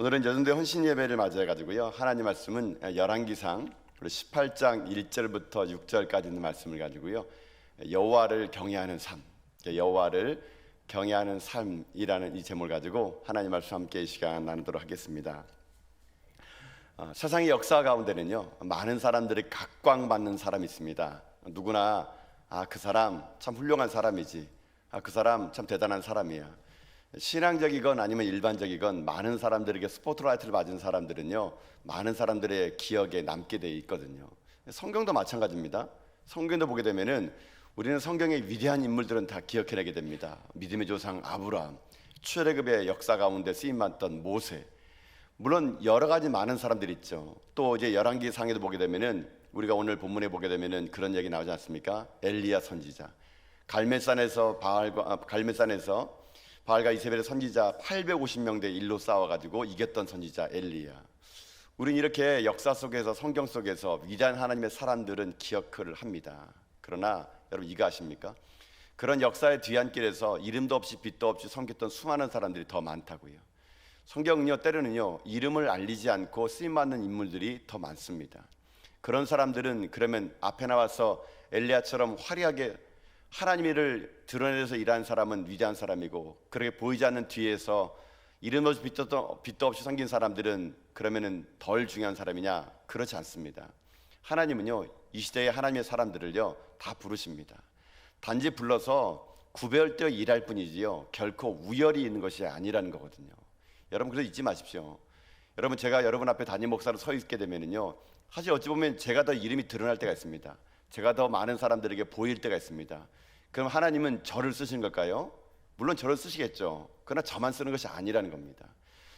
오늘은 여전대 헌신 예배를 맞이해 가지고요. 하나님 말씀은 열왕기상 18장 1절부터 6절까지 있는 말씀을 가지고요. 여호와를 경외하는 삶, 여호와를 경외하는 삶이라는 이 제목을 가지고 하나님 말씀 함께 이 시간 나누도록 하겠습니다. 세상의 역사 가운데는요, 많은 사람들이 각광받는 사람이 있습니다. 누구나 그 사람 참 훌륭한 사람이지, 그 사람 참 대단한 사람이야. 신앙적이건 아니면 일반적이건 많은 사람들에게 스포트라이트를 받은 사람들은요, 많은 사람들의 기억에 남게 돼 있거든요. 성경도 마찬가지입니다. 성경도 보게 되면은 우리는 성경의 위대한 인물들은 다 기억해내게 됩니다. 믿음의 조상 아브라함, 출애굽의 역사 가운데 쓰임받던 모세, 물론 여러 가지 많은 사람들이 있죠. 또 이제 열왕기상에도 보게 되면은 우리가 오늘 본문에 보게 되면은 그런 얘기 나오지 않습니까? 엘리야 선지자, 갈멜산에서 바알과 이세벨의 선지자 850명 대 1로 싸워가지고 이겼던 선지자 엘리야. 우린 이렇게 역사 속에서 성경 속에서 위대한 하나님의 사람들은 기억을 합니다. 그러나 여러분 이거 아십니까? 그런 역사의 뒤안길에서 이름도 없이 빛도 없이 섬겼던 수많은 사람들이 더 많다고요. 성경은요, 때로는요, 이름을 알리지 않고 쓰임받는 인물들이 더 많습니다. 그런 사람들은 그러면 앞에 나와서 엘리야처럼 화려하게 하나님의 일을 드러내서 일하는 사람은 위대한 사람이고, 그렇게 보이지 않는 뒤에서 이름 없이 빛도 없이 섬긴 사람들은 그러면은 덜 중요한 사람이냐? 그렇지 않습니다. 하나님은요, 이 시대의 하나님의 사람들을요 다 부르십니다. 단지 불러서 구별되어 일할 뿐이지요, 결코 우열이 있는 것이 아니라는 거거든요. 여러분, 그래서 잊지 마십시오. 여러분, 제가 여러분 앞에 담임 목사로 서 있게 되면은요, 사실 어찌 보면 제가 더 이름이 드러날 때가 있습니다. 제가 더 많은 사람들에게 보일 때가 있습니다. 그럼 하나님은 저를 쓰신 걸까요? 물론 저를 쓰시겠죠. 그러나 저만 쓰는 것이 아니라는 겁니다.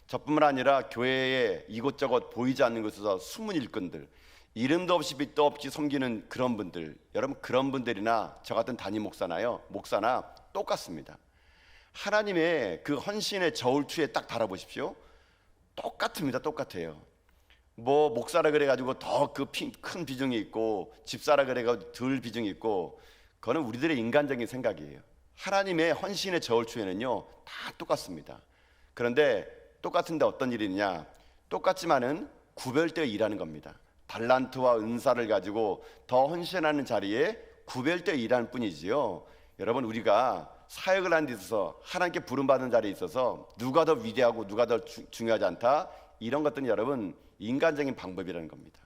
저뿐만 아니라 교회에 이곳저곳 보이지 않는 곳에서 숨은 일꾼들, 이름도 없이 빛도 없이 섬기는 그런 분들, 여러분 그런 분들이나 저 같은 담임 목사나 똑같습니다. 하나님의 그 헌신의 저울추에 딱 달아보십시오. 똑같습니다. 똑같아요. 뭐 목사라 그래가지고 더 그 큰 비중이 있고, 집사라 그래가지고 덜 비중이 있고, 그거는 우리들의 인간적인 생각이에요. 하나님의 헌신의 저울추에는요 다 똑같습니다. 그런데 똑같은데 어떤 일이냐? 똑같지만은 구별되어 일하는 겁니다. 달란트와 은사를 가지고 더 헌신하는 자리에 구별되어 일하는 뿐이지요. 여러분, 우리가 사역을 하는 데 있어서 하나님께 부름받은 자리에 있어서 누가 더 위대하고 누가 더 중요하지 않다, 이런 것들은 여러분 인간적인 방법이라는 겁니다.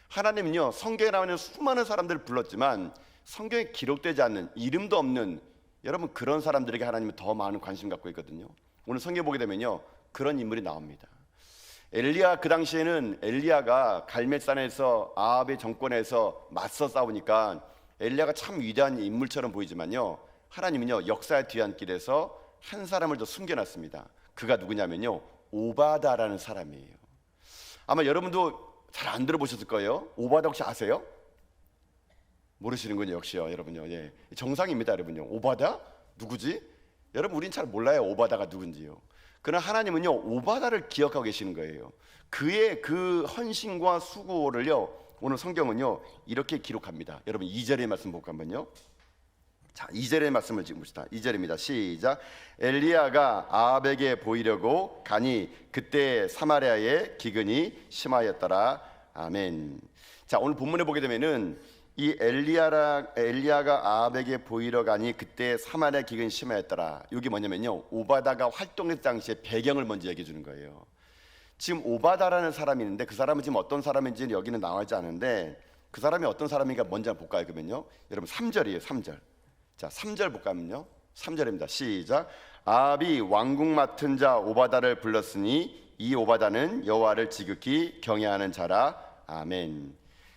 하나님은요, 성경에 나오는 수많은 사람들을 불렀지만 성경에 기록되지 않는, 이름도 없는, 여러분 그런 사람들에게 하나님은 더 많은 관심 갖고 있거든요. 오늘 성경 보게 되면요, 그런 인물이 나옵니다. 엘리야, 그 당시에는 엘리야가 갈멜산에서 아합의 정권에서 맞서 싸우니까 엘리야가 참 위대한 인물처럼 보이지만요, 하나님은요 역사의 뒤안길에서 한 사람을 더 숨겨놨습니다. 그가 누구냐면요, 오바다라는 사람이에요. 아마 여러분도 잘 안 들어보셨을 거예요. 오바다 혹시 아세요? 모르시는군요. 역시요, 여러분요. 예, 정상입니다, 여러분요. 오바다? 누구지? 여러분, 우린 잘 몰라요, 오바다가 누군지요. 그러나 하나님은요, 오바다를 기억하고 계시는 거예요. 그의 그 헌신과 수고를요, 오늘 성경은요 이렇게 기록합니다. 여러분 2절의 말씀 볼까 한번요. 자, 2절의 말씀을 지금 봅시다. 2절입니다. 시작. 엘리야가 아합에게 보이려고 가니 그때 사마리아에 기근이 심하였더라. 아멘. 자, 오늘 본문에 보게 되면은 이 엘리야가 아합에게 보이러 가니 그때 사마리아 기근이 심하였더라. 이게 뭐냐면요, 오바다가 활동했을 당시의 배경을 먼저 얘기해 주는 거예요. 지금 오바다라는 사람이 있는데 그 사람은 지금 어떤 사람인지는 여기는 나와있지 않은데, 그 사람이 어떤 사람인가 먼저 볼까요? 그러면요, 여러분 3절이에요. 3절. 자, 3절 볼까요? 3절입니다. 시작. 아합이 왕궁 맡은 자 오바다를 불렀으니 이 오바다는 여호와를 지극히 경외하는 자라. 아멘.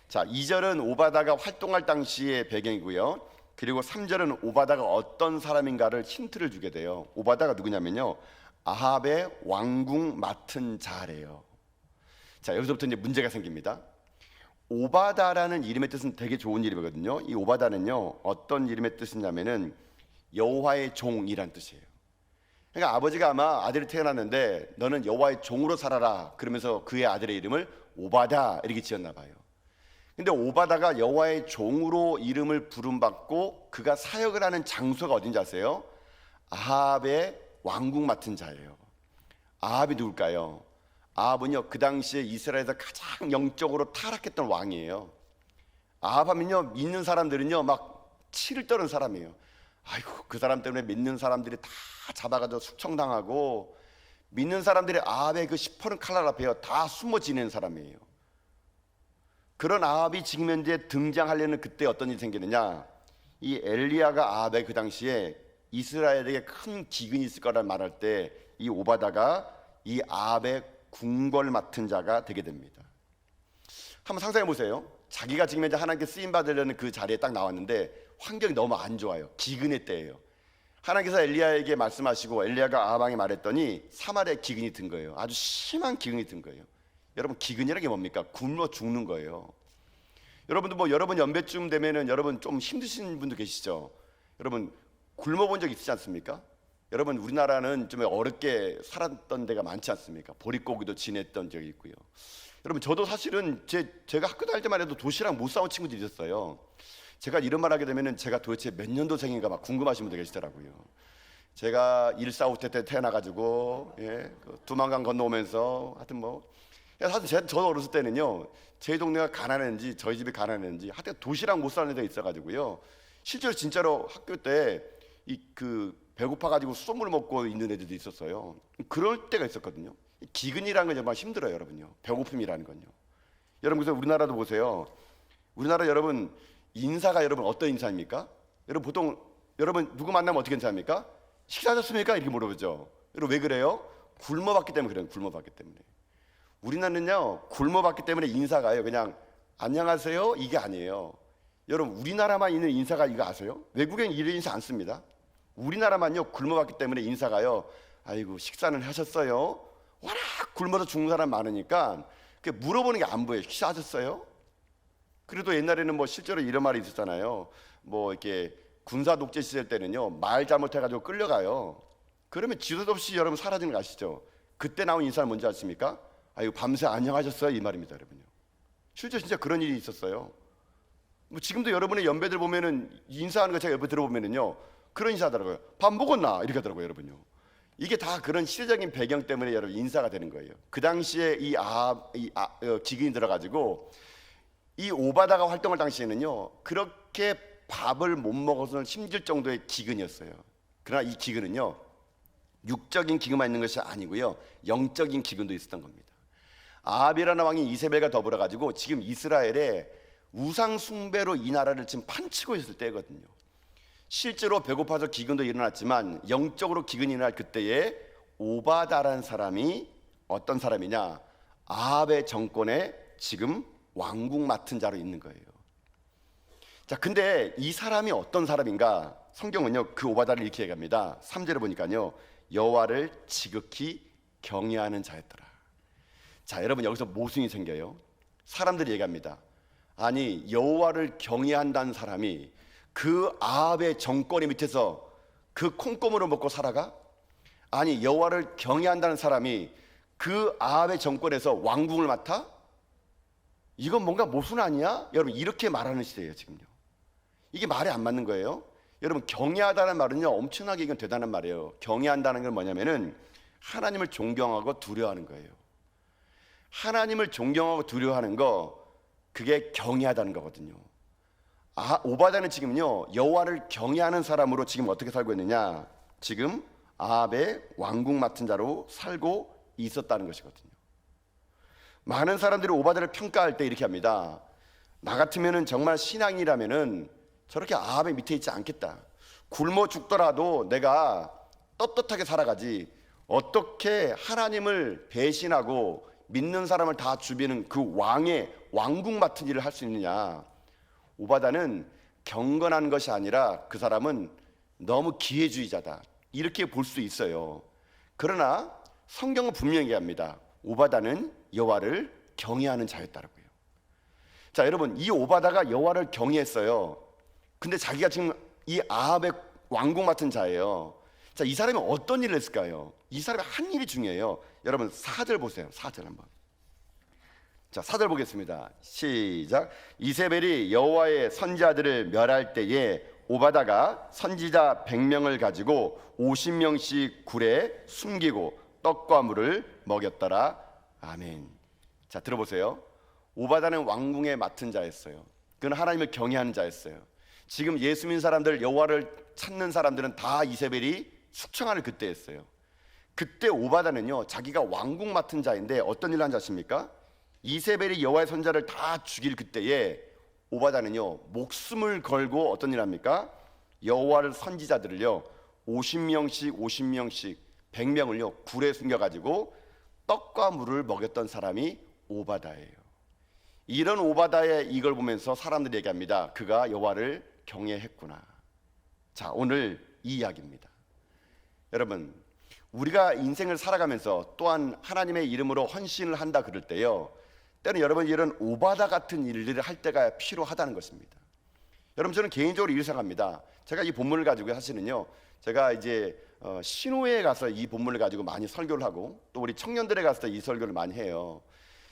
자, 2절은 오바다가 활동할 당시의 배경이고요. 그리고 3절은 오바다가 어떤 사람인가를 힌트를 주게 돼요. 오바다가 누구냐면요, 아합의 왕궁 맡은 자래요. 자, 여기서부터 이제 문제가 생깁니다. 오바다라는 이름의 뜻은 되게 좋은 이름이거든요. 이 오바다는요 어떤 이름의 뜻이냐면은 여호와의 종이란 뜻이에요. 그러니까 아버지가 아마 아들이 태어났는데 너는 여호와의 종으로 살아라 그러면서 그의 아들의 이름을 오바다 이렇게 지었나 봐요. 근데 오바다가 여호와의 종으로 이름을 부름받고 그가 사역을 하는 장소가 어딘지 아세요? 아합의 왕궁 맡은 자예요. 아합이 누굴까요? 아합은요 그 당시에 이스라엘에서 가장 영적으로 타락했던 왕이에요. 아합하면요 믿는 사람들은요 막 치를 떠는 사람이에요. 아이고 그 사람 때문에 믿는 사람들이 다 잡아가지고 숙청당하고, 믿는 사람들이 아합의 그 시퍼런 칼날 앞에요 다 숨어 지내는 사람이에요. 그런 아합이 지금 현재 등장하려는 그때 어떤 일이 생기느냐, 이 엘리야가 아합의 그 당시에 이스라엘에게 큰 기근이 있을 거라는 말할 때 이 오바다가 이 아합의 궁궐 맡은 자가 되게 됩니다. 한번 상상해 보세요. 자기가 지금 현재 하나님께 쓰임 받으려는 그 자리에 딱 나왔는데 환경이 너무 안 좋아요. 기근의 때예요. 하나님께서 엘리야에게 말씀하시고 엘리야가 아합에게 말했더니 사마리아에 기근이 든 거예요. 아주 심한 기근이 든 거예요. 여러분 기근이라는 게 뭡니까? 굶어 죽는 거예요. 여러분도 뭐 여러분 연배쯤 되면은 여러분 좀 힘드신 분도 계시죠? 여러분 굶어본 적 있지 않습니까? 여러분 우리나라는 좀 어렵게 살았던 데가 많지 않습니까? 보릿고기도 지냈던 적이 있고요. 여러분 저도 사실은 제가 학교 다닐 때만 해도 도시락 못 사온 친구들이 있었어요. 제가 이런 말 하게 되면은 제가 도대체 몇 년도생인가 막 궁금하신 분들 계시더라고요. 제가 145태 때 태어나가지고 그 두만강 건너오면서 하여튼 뭐 사실 저도 어렸을 때는요 제 동네가 가난했는지 저희 집이 가난했는지 하여튼 도시락 못 사는 데가 있어가지고요 실제로 진짜로 학교 때 그 배고파가지고 수돗물 먹고 있는 애들도 있었어요. 그럴 때가 있었거든요. 기근이라는 건 정말 힘들어요, 여러분요. 배고픔이라는 건요. 여러분 그래서 우리나라도 보세요. 우리나라 여러분 인사가 여러분 어떤 인사입니까? 여러분 보통 여러분 누구 만나면 어떻게 인사합니까? 식사하셨습니까? 이렇게 물어보죠. 여러분 왜 그래요? 굶어봤기 때문에 그래요. 굶어봤기 때문에. 우리나라는요 굶어봤기 때문에 인사가요 그냥 안녕하세요 이게 아니에요. 여러분 우리나라만 있는 인사가 이거 아세요? 외국엔 이런 인사 안 씁니다. 우리나라만요 굶어봤기 때문에 인사가요 아이고 식사는 하셨어요? 워낙 굶어서 죽는 사람 많으니까 물어보는 게 안 보여요. 식사하셨어요? 그래도 옛날에는 뭐 실제로 이런 말이 있었잖아요. 뭐 이렇게 군사 독재 시절 때는요 말 잘못해가지고 끌려가요. 그러면 지도도 없이 여러분 사라지는 거 아시죠? 그때 나온 인사는 뭔지 아십니까? 아이고 밤새 안녕하셨어요 이 말입니다, 여러분요. 실제 진짜 그런 일이 있었어요. 뭐 지금도 여러분의 연배들 보면은 인사하는 거 제가 옆에 들어보면은요 그런 인사 하더라고요. 밥 먹었나 이렇게 하더라고요, 여러분요. 이게 다 그런 시대적인 배경 때문에 여러분 인사가 되는 거예요. 그 당시에 기근이 들어가지고 이 오바다가 활동할 당시에는요 그렇게 밥을 못 먹어서는 힘들 정도의 기근이었어요. 그러나 이 기근은요 육적인 기근만 있는 것이 아니고요 영적인 기근도 있었던 겁니다. 아합이라는 왕이 이세벨과 더불어 가지고 지금 이스라엘에 우상 숭배로 이 나라를 지금 판치고 있을 때거든요. 실제로 배고파서 기근도 일어났지만 영적으로 기근이 일어날 그때에 오바다라는 사람이 어떤 사람이냐, 아합의 정권에 지금 왕궁 맡은 자로 있는 거예요. 자, 근데 이 사람이 어떤 사람인가? 성경은요 그 오바다를 이렇게 얘기합니다. 3절에 보니까요 여호와를 지극히 경외하는 자였더라. 자, 여러분 여기서 모순이 생겨요. 사람들이 얘기합니다. 아니 여호와를 경외한다는 사람이 그 아합의 정권의 밑에서 그 콩고물을 먹고 살아가? 아니 여호와를 경외한다는 사람이 그 아합의 정권에서 왕궁을 맡아? 이건 뭔가 모순 아니야? 여러분 이렇게 말하는 시대예요 지금요. 이게 말이 안 맞는 거예요. 여러분 경외하다는 말은요 엄청나게 이건 대단한 말이에요. 경외한다는 건 뭐냐면은 하나님을 존경하고 두려워하는 거예요. 하나님을 존경하고 두려워하는 거 그게 경외하다는 거거든요. 오바다는 지금요 여호와를 경외하는 사람으로 지금 어떻게 살고 있느냐, 지금 아합의 왕궁 맡은 자로 살고 있었다는 것이거든요. 많은 사람들이 오바다를 평가할 때 이렇게 합니다. 나 같으면은 정말 신앙이라면은 저렇게 아합의 밑에 있지 않겠다. 굶어 죽더라도 내가 떳떳하게 살아가지 어떻게 하나님을 배신하고 믿는 사람을 다 죽이는 그 왕의 왕궁 맡은 일을 할 수 있느냐. 오바다는 경건한 것이 아니라 그 사람은 너무 기회주의자다 이렇게 볼 수 있어요. 그러나 성경은 분명히 얘기합니다. 오바다는 여호와를 경외하는 자였다고요. 자, 여러분 이 오바다가 여호와를 경외했어요. 근데 자기가 지금 이 아합의 왕궁 맡은 자예요. 자, 이 사람이 어떤 일을 했을까요? 이 사람이 한 일이 중요해요. 여러분 4절 보세요. 4절 한번. 자, 4절 보겠습니다. 시작. 이세벨이 여호와의 선지자들을 멸할 때에 오바다가 선지자 100명을 가지고 50명씩 굴에 숨기고 떡과 물을 먹였더라. 아멘. 자, 들어보세요. 오바다는 왕궁에 맡은 자였어요. 그는 하나님을 경외하는 자였어요. 지금 예수 믿는 사람들, 여호와를 찾는 사람들은 다 이세벨이 숙청하는 그때였어요. 그때 오바다는요, 자기가 왕궁 맡은 자인데 어떤 일을 한 자십니까? 이세벨이 여호와의 선자를 다 죽일 그때에 오바다는요, 목숨을 걸고 어떤 일을 합니까? 여호와를 선지자들을요, 50명씩 100명을요 굴에 숨겨가지고 떡과 물을 먹였던 사람이 오바다예요. 이런 오바다의 이걸 보면서 사람들이 얘기합니다. 그가 여호와를 경외했구나. 자, 오늘 이 이야기입니다. 여러분, 우리가 인생을 살아가면서 또한 하나님의 이름으로 헌신을 한다 그럴 때요, 때는 여러분 이런 오바다 같은 일들을 할 때가 필요하다는 것입니다. 여러분, 저는 개인적으로 이렇게 생각합니다. 제가 이 본문을 가지고 사실은요, 제가 이제 신호에 가서 이 본문을 가지고 많이 설교를 하고 또 우리 청년들에 가서 이 설교를 많이 해요.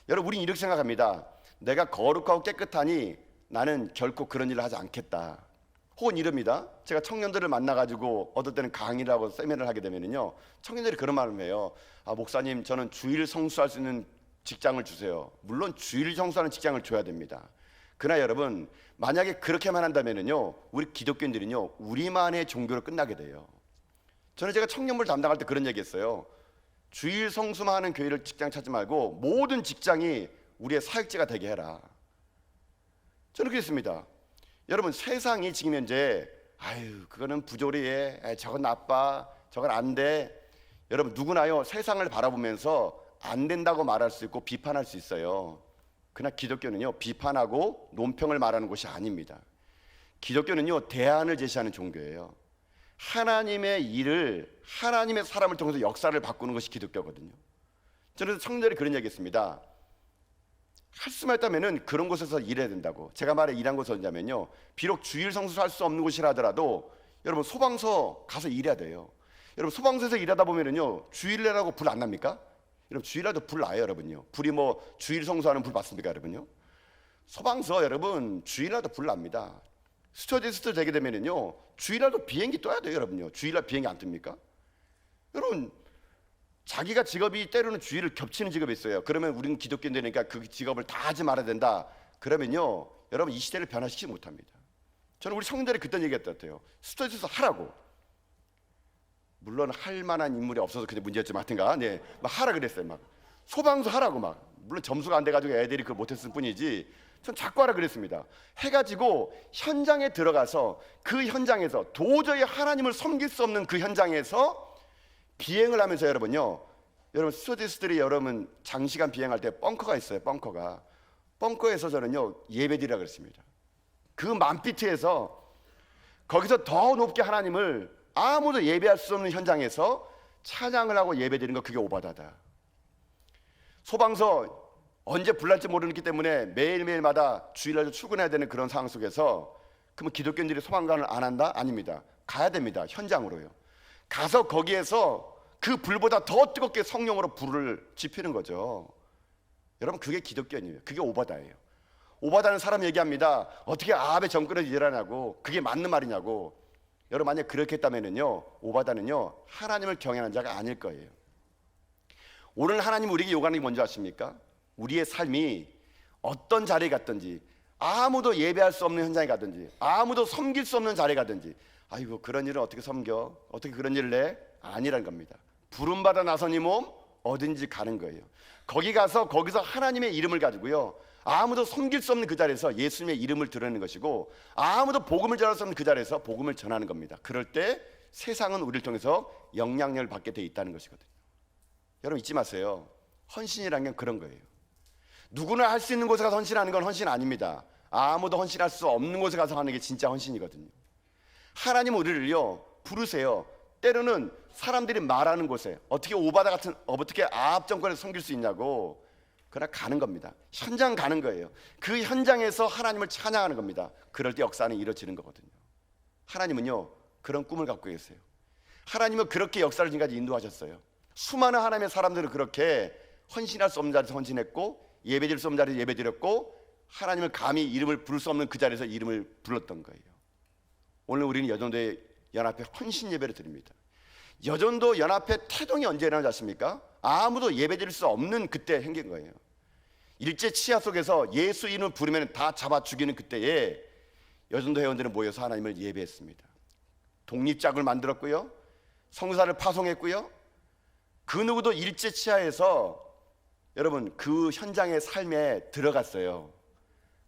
여러분, 우리는 이렇게 생각합니다. 내가 거룩하고 깨끗하니 나는 결코 그런 일을 하지 않겠다. 혹은 이럽니다. 제가 청년들을 만나가지고 어떨 때는 강의를 하고 세미나를 하게 되면요, 청년들이 그런 말을 해요. 아, 목사님, 저는 주일 성수할 수 있는 직장을 주세요. 물론 주일 성수하는 직장을 줘야 됩니다. 그러나 여러분, 만약에 그렇게만 한다면요, 우리 기독교인들은요, 우리만의 종교로 끝나게 돼요. 저는 제가 청년부를 담당할 때 그런 얘기했어요. 주일 성수만 하는 교회를 직장 찾지 말고 모든 직장이 우리의 사역지가 되게 해라. 저는 그랬습니다. 여러분, 세상이 지금 현재 아유, 그거는 부조리해, 저건 나빠, 저건 안 돼. 여러분, 누구나요 세상을 바라보면서 안 된다고 말할 수 있고 비판할 수 있어요. 그러나 기독교는요, 비판하고 논평을 말하는 곳이 아닙니다. 기독교는요, 대안을 제시하는 종교예요. 하나님의 일을, 하나님의 사람을 통해서 역사를 바꾸는 것이 기독교거든요. 저는 청년들이 그런 얘기했습니다. 할 수만 있다면은 그런 곳에서 일해야 된다고. 제가 말해 일한 곳이 어디냐면요, 비록 주일 성수를 할 수 없는 곳이라 하더라도 여러분, 소방서 가서 일해야 돼요. 여러분, 소방서에서 일하다 보면은요, 주일이라고 불 안 납니까? 여러분, 주일이라도 불 나요, 여러분요. 불이 뭐 주일 성수하는 불 봤습니까, 여러분요? 소방서 여러분 주일이라도 불 납니다. 스튜어디스 되게 되면은요, 주일이라도 비행기 떠야 돼요, 여러분요. 주일날 비행기 안 뜹니까? 여러분, 자기가 직업이 때로는 주일을 겹치는 직업이 있어요. 그러면 우리는 기독교인들이니까 그 직업을 다 하지 말아야 된다. 그러면요, 여러분 이 시대를 변화시키지 못합니다. 저는 우리 청년들이 그때 얘기했던 것 같아요. 스튜어디스 하라고. 물론 할 만한 인물이 없어서 그게 문제였지만 하여튼가, 네, 막 하라 그랬어요. 막 소방서 하라고 막. 물론 점수가 안 돼가지고 애들이 그걸 못했을 뿐이지. 전 자꾸 하라 그랬습니다. 해가지고 현장에 들어가서 그 현장에서 도저히 하나님을 섬길 수 없는 그 현장에서 비행을 하면서 여러분 스튜어디스들이 여러분 장시간 비행할 때 벙커가 있어요. 벙커에서 저는요 예배드리라 그랬습니다. 그 만피트에서 거기서 더 높게 하나님을 아무도 예배할 수 없는 현장에서 찬양을 하고 예배드리는 거, 그게 오바다다. 소방서 언제 불날지 모르기 때문에 매일매일마다 주일날 출근해야 되는 그런 상황 속에서 그러면 기독교인들이 소방관을 안 한다? 아닙니다. 가야 됩니다. 현장으로요. 가서 거기에서 그 불보다 더 뜨겁게 성령으로 불을 지피는 거죠. 여러분, 그게 기독교인이에요. 그게 오바다예요. 오바다는 사람 얘기합니다. 어떻게 아합의 정권에서 일하냐고, 그게 맞는 말이냐고. 여러분, 만약 그렇게 했다면요, 오바다는요 하나님을 경외하는 자가 아닐 거예요. 오늘 하나님 우리에게 요구하는 게 뭔지 아십니까? 우리의 삶이 어떤 자리에 갔든지, 아무도 예배할 수 없는 현장에 가든지, 아무도 섬길 수 없는 자리에 가든지, 아이고 그런 일을 어떻게 섬겨? 어떻게 그런 일을 해? 아니란 겁니다. 부름받아 나선 이 몸 어딘지 가는 거예요. 거기 가서 거기서 하나님의 이름을 가지고요, 아무도 섬길 수 없는 그 자리에서 예수님의 이름을 드러내는 것이고, 아무도 복음을 전할 수 없는 그 자리에서 복음을 전하는 겁니다. 그럴 때 세상은 우리를 통해서 영향력을 받게 돼 있다는 것이거든요. 여러분 잊지 마세요. 헌신이라는 게 그런 거예요. 누구나 할 수 있는 곳에 가서 헌신하는 건 헌신 아닙니다. 아무도 헌신할 수 없는 곳에 가서 하는 게 진짜 헌신이거든요. 하나님 우리를요 부르세요. 때로는 사람들이 말하는 곳에 어떻게 오바다 같은, 어떻게 아합 정권에서 섬길 수 있냐고. 그러나 가는 겁니다. 현장 가는 거예요. 그 현장에서 하나님을 찬양하는 겁니다. 그럴 때 역사는 이루어지는 거거든요. 하나님은요 그런 꿈을 갖고 계세요. 하나님은 그렇게 역사를 지금까지 인도하셨어요. 수많은 하나님의 사람들은 그렇게 헌신할 수 없는 자리에서 헌신했고, 예배드릴 수 없는 자리에서 예배드렸고, 하나님을 감히 이름을 부를 수 없는 그 자리에서 이름을 불렀던 거예요. 오늘 우리는 여전도의 연합회 헌신 예배를 드립니다. 여전도 연합회 태동이 언제 일어나지 않습니까? 아무도 예배드릴 수 없는 그때 생긴 거예요. 일제 치하 속에서 예수 이름을 부르면 다 잡아 죽이는 그때에 여전도 회원들은 모여서 하나님을 예배했습니다. 독립작을 만들었고요, 성사를 파송했고요. 그 누구도 일제 치하에서 여러분 그 현장의 삶에 들어갔어요.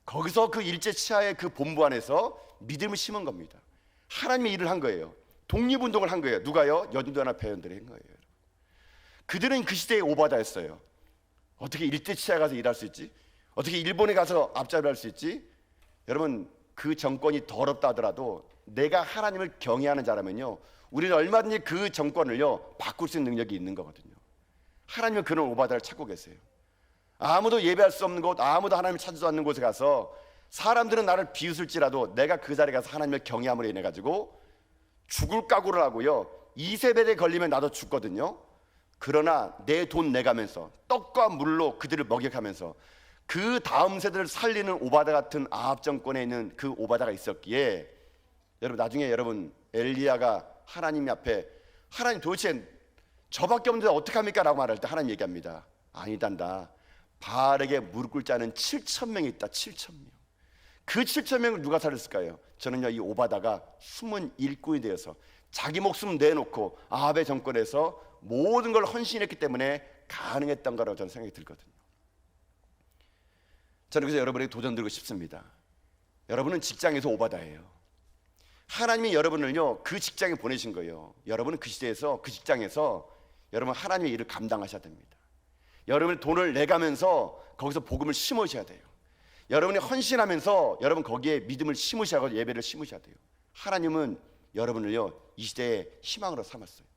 거기서 그 일제 치하의 그 본부 안에서 믿음을 심은 겁니다. 하나님의 일을 한 거예요. 독립운동을 한 거예요. 누가요? 여전도연합 회원들이 한 거예요. 그들은 그 시대에 오바다였어요. 어떻게 일제 치하에 가서 일할 수 있지? 어떻게 일본에 가서 앞잡이를 할 수 있지? 여러분, 그 정권이 더럽다 하더라도 내가 하나님을 경외하는 자라면요, 우리는 얼마든지 그 정권을요 바꿀 수 있는 능력이 있는 거거든요. 하나님은 그런 오바다를 찾고 계세요. 아무도 예배할 수 없는 곳, 아무도 하나님을 찾지 않는 곳에 가서 사람들은 나를 비웃을지라도 내가 그 자리에 가서 하나님을 경외함으로 인해 가지고 죽을 각오를 하고요, 이세벨에 걸리면 나도 죽거든요. 그러나 내 돈 내가면서 떡과 물로 그들을 먹여가면서 그 다음 세대를 살리는 오바다 같은 아합 정권에 있는 그 오바다가 있었기에 여러분, 나중에 여러분 엘리야가 하나님 앞에 하나님 도대체 저밖에 없는데 어떡합니까? 라고 말할 때 하나님 얘기합니다. 아니단다. 바알에게 무릎 꿇지 않은 7,000명이 있다. 7,000명. 그 7,000명을 누가 살렸을까요? 저는요, 이 오바다가 숨은 일꾼이 되어서 자기 목숨 내놓고 아합의 정권에서 모든 걸 헌신했기 때문에 가능했던 거라고 저는 생각이 들거든요. 저는 그래서 여러분에게 도전 드리고 싶습니다. 여러분은 직장에서 오바다예요. 하나님이 여러분을요 그 직장에 보내신 거예요. 여러분은 그 시대에서, 그 직장에서 여러분 하나님의 일을 감당하셔야 됩니다. 여러분이 돈을 내가면서 거기서 복음을 심으셔야 돼요. 여러분이 헌신하면서 여러분 거기에 믿음을 심으셔야 하고 예배를 심으셔야 돼요. 하나님은 여러분을요 이 시대의 희망으로 삼았어요.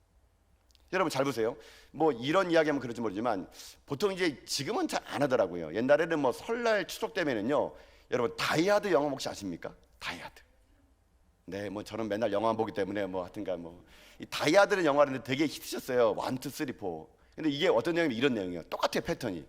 여러분 잘 보세요. 뭐 이런 이야기하면 그럴지 모르지만 보통 이제 지금은 잘 안 하더라고요. 옛날에는 뭐 설날 추석 때면은요, 여러분 다이아드 영화 혹시 아십니까? 다이아드. 네, 뭐 저는 맨날 영화만 보기 때문에 뭐 하여튼간 뭐 이 다이아드는 영화인데 되게 히트셨어요. 1, 2, 3, 4. 근데 이게 어떤 내용이면 이런 내용이에요. 똑같아요, 패턴이.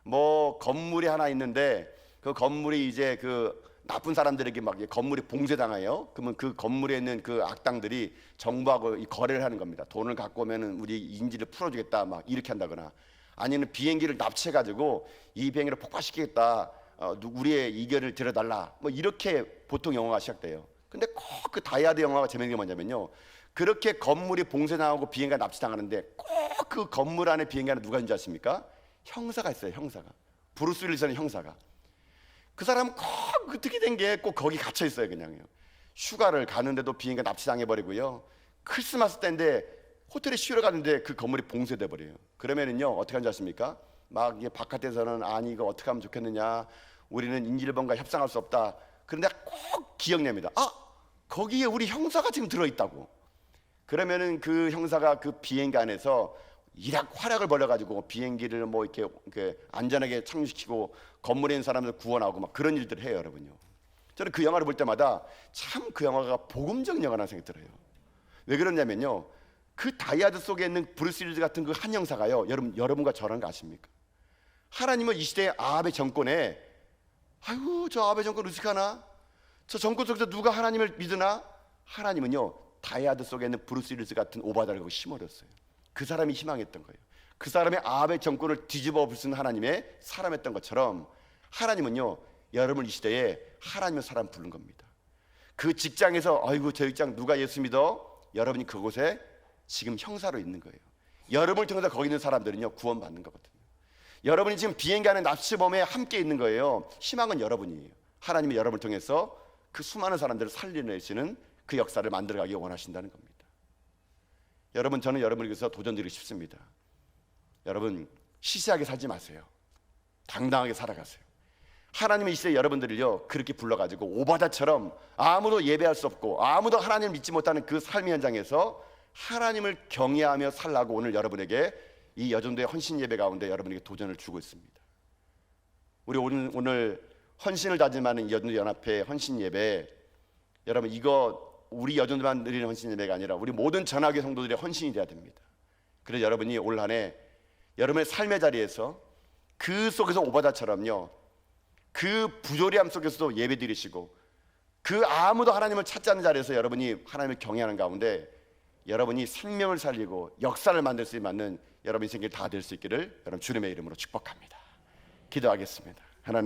뭐 건물이 하나 있는데 그 건물이 이제 그 나쁜 사람들에게 막 건물이 봉쇄당해요. 그러면 그 건물에 있는 그 악당들이 정부하고 이 거래를 하는 겁니다. 돈을 갖고 오면은 우리 인지를 풀어주겠다, 막 이렇게 한다거나, 아니면 비행기를 납치해가지고 이 비행기를 폭파시키겠다, 우리의 의견을 들여달라, 뭐 이렇게 보통 영화가 시작돼요. 근데 꼭 그 다이아드 영화가 재밌는 게 뭐냐면요, 그렇게 건물이 봉쇄당하고 비행기가 납치당하는데 꼭 그 건물 안에 비행기 안에 누가 있는지 아십니까? 형사가 있어요. 형사가. 브루스 윌리스는 형사가. 그 사람은 꼭 어떻게 된 게 꼭 거기 갇혀 있어요. 그냥요. 휴가를 가는데도 비행기가 납치당해버리고요. 크리스마스 때인데 호텔에 쉬러 가는데 그 건물이 봉쇄돼 버려요. 그러면은요 어떻게 하는지 아십니까? 막 이게 바깥에서는 아니 이거 어떻게 하면 좋겠느냐, 우리는 인질범과 협상할 수 없다. 그런데 꼭 기억냅니다. 아, 거기에 우리 형사가 지금 들어있다고. 그러면은 그 형사가 그 비행기 안에서 활약을 벌여가지고 비행기를 뭐 이렇게 안전하게 착륙시키고 건물에 있는 사람들 구원하고 막 그런 일들을 해요, 여러분요. 저는 그 영화를 볼 때마다 참 그 영화가 복음적 영화라는 생각이 들어요. 왜 그러냐면요, 그 다이아드 속에 있는 브루스 윌리스 같은 그 한 형사가요, 여러분과 저런 거 아십니까? 하나님은 이 시대의 아합의 정권에, 아이고 저 아합의 정권 어떻게 하나? 저 정권 속에서 누가 하나님을 믿으나? 하나님은요 다이아드 속에 있는 브루스 윌리스 같은 오바다를 거기 심어렸어요. 그 사람이 희망했던 거예요. 그 사람의 아합의 정권을 뒤집어 엎을 수 있는 하나님의 사람했던 것처럼 하나님은요 여러분 이 시대에 하나님의 사람 부른 겁니다. 그 직장에서 아이고 저 직장 누가 예수 믿어? 여러분이 그곳에 지금 형사로 있는 거예요. 여러분을 통해서 거기 있는 사람들은요 구원받는 거거든요. 여러분이 지금 비행기 안에 납치범에 함께 있는 거예요. 희망은 여러분이에요. 하나님이 여러분을 통해서 그 수많은 사람들을 살려내시는 그 역사를 만들어가기 원하신다는 겁니다. 여러분, 저는 여러분을 위해서 도전드리고 싶습니다. 여러분, 시시하게 살지 마세요. 당당하게 살아가세요. 하나님의 이 시대에 여러분들을요 그렇게 불러가지고 오바다처럼 아무도 예배할 수 없고 아무도 하나님을 믿지 못하는 그 삶의 현장에서 하나님을 경외하며 살라고 오늘 여러분에게 이 여전도의 헌신 예배 가운데 여러분에게 도전을 주고 있습니다. 우리 오늘 헌신을 다짐하는 여전도 연합회 헌신 예배, 여러분 이거 우리 여전도만 드리는 헌신 예배가 아니라 우리 모든 전학의 성도들의 헌신이 돼야 됩니다. 그래서 여러분이 올 한 해 여러분의 삶의 자리에서 그 속에서 오바다처럼요 그 부조리함 속에서도 예배 드리시고 그 아무도 하나님을 찾지 않는 자리에서 여러분이 하나님을 경외하는 가운데 여러분이 생명을 살리고 역사를 만들 수 있는 여러분 인생길 다 될 수 있기를 여러분 주님의 이름으로 축복합니다. 기도하겠습니다. 하나님